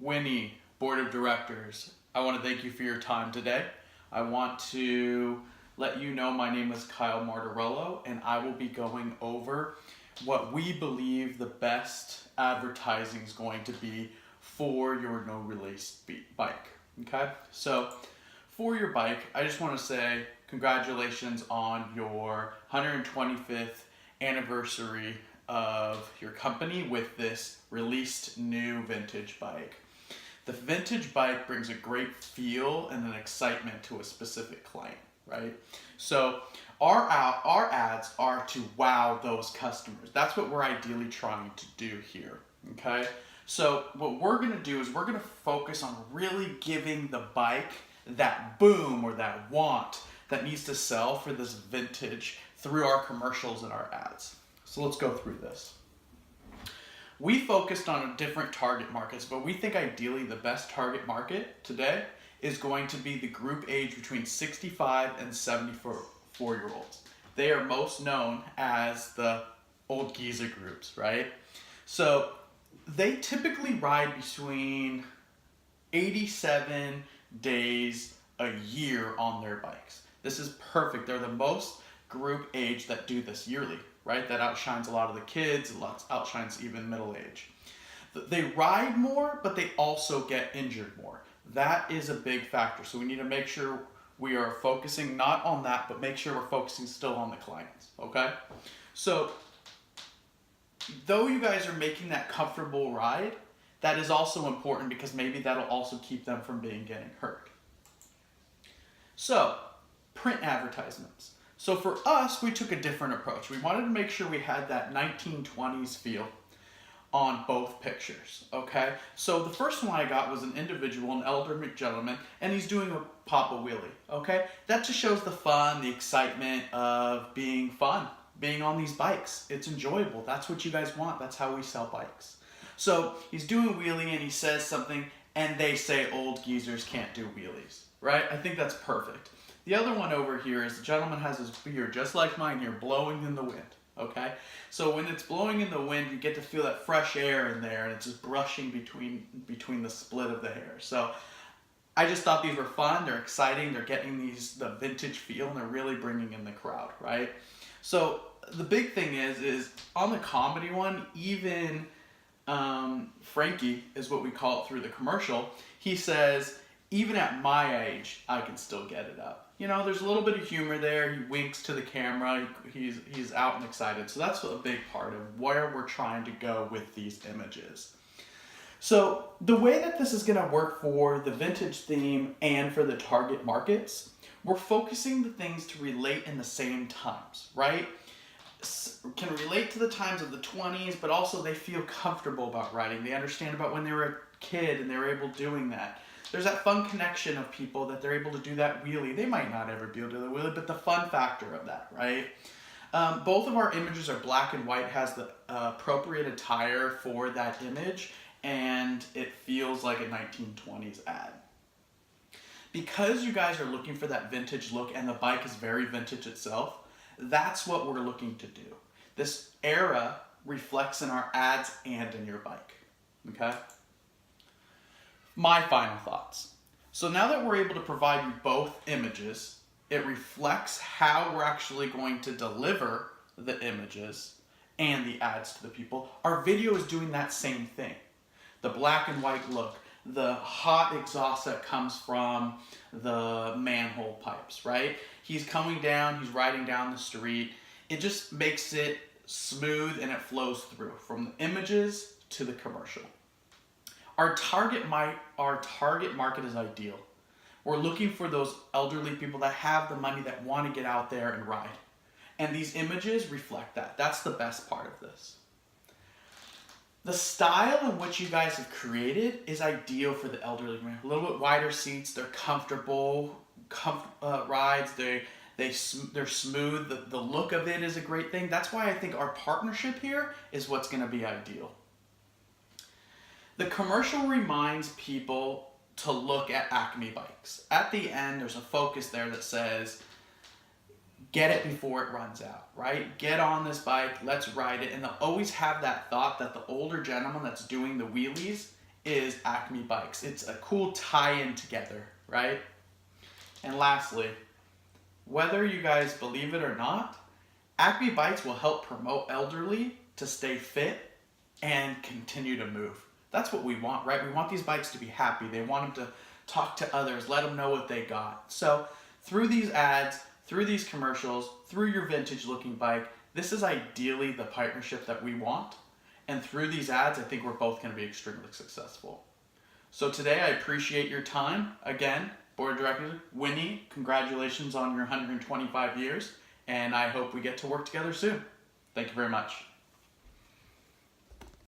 Winnie, Board of Directors, I want to thank you for your time today. I want to let you know my name is Kyle Martirello, and I will be going over what we believe the best advertising is going to be for your no-release bike. Okay, so for your bike, I just want to say congratulations on your 125th anniversary of your company with this released new vintage bike. The vintage bike brings a great feel and an excitement to a specific client, right? So our ads are to wow those customers. That's what we're ideally trying to do here, okay? So what we're gonna do is we're gonna focus on really giving the bike that boom or that want that needs to sell for this vintage through our commercials and our ads. So let's go through this. We focused on different target markets, but we think ideally the best target market today is going to be the group age between 65 and 74-year-olds. They are most known as the old geezer groups, right? So they typically ride between 87 days a year on their bikes. This is perfect. They're the most group age that do this yearly, right? That outshines a lot of the kids, outshines even middle age. They ride more, but they also get injured more. That is a big factor. So we need to make sure we are focusing not on that, but make sure we're focusing still on the clients, okay? So though you guys are making that comfortable ride, that is also important because maybe that'll also keep them from getting hurt. So print advertisements. So for us, we took a different approach. We wanted to make sure we had that 1920s feel on both pictures, okay? So the first one I got was an individual, an elderly gentleman, and he's doing a pop a wheelie, okay? That just shows the fun, the excitement of being fun, being on these bikes. It's enjoyable. That's what you guys want. That's how we sell bikes. So he's doing a wheelie and he says something and they say old geezers can't do wheelies, right? I think that's perfect. The other one over here is the gentleman has his beard, just like mine here, blowing in the wind, okay? So when it's blowing in the wind, you get to feel that fresh air in there, and it's just brushing between the split of the hair. So I just thought these were fun, they're exciting, they're getting the vintage feel, and they're really bringing in the crowd, right? So the big thing is on the comedy one, even Frankie is what we call it through the commercial, he says, even at my age, I can still get it up. You know, there's a little bit of humor there. He winks to the camera. He's out and excited. So that's a big part of where we're trying to go with these images. So the way that this is going to work for the vintage theme and for the target markets, we're focusing the things to relate in the same times, right? Can relate to the times of the 20s, but also they feel comfortable about riding. They understand about when they were a kid and they were able doing that. There's that fun connection of people that they're able to do that wheelie. They might not ever be able to do the wheelie, but the fun factor of that, right? Both of our images are black and white, has the appropriate attire for that image, and it feels like a 1920s ad. Because you guys are looking for that vintage look and the bike is very vintage itself, that's what we're looking to do. This era reflects in our ads and in your bike, okay? My final thoughts. So now that we're able to provide you both images, it reflects how we're actually going to deliver the images and the ads to the people. Our video is doing that same thing. The black and white look, the hot exhaust that comes from the manhole pipes, right? He's coming down, he's riding down the street. It just makes it smooth and it flows through from the images to the commercial. Our target market is ideal. We're looking for those elderly people that have the money that want to get out there and ride. And these images reflect that. That's the best part of this. The style in which you guys have created is ideal for the elderly. A little bit wider seats, they're comfortable rides, they're smooth, the look of it is a great thing. That's why I think our partnership here is what's going to be ideal. The commercial reminds people to look at ACME bikes. At the end, there's a focus there that says, get it before it runs out, right? Get on this bike, let's ride it. And they'll always have that thought that the older gentleman that's doing the wheelies is Acme Bikes. It's a cool tie-in together, right? And lastly, whether you guys believe it or not, Acme Bikes will help promote elderly to stay fit and continue to move. That's what we want, right? We want these bikes to be happy. They want them to talk to others, let them know what they got. So through these ads, through these commercials, through your vintage looking bike, this is ideally the partnership that we want. And through these ads, I think we're both going to be extremely successful. So today, I appreciate your time. Again, Board of Directors, Winnie, congratulations on your 125 years. And I hope we get to work together soon. Thank you very much.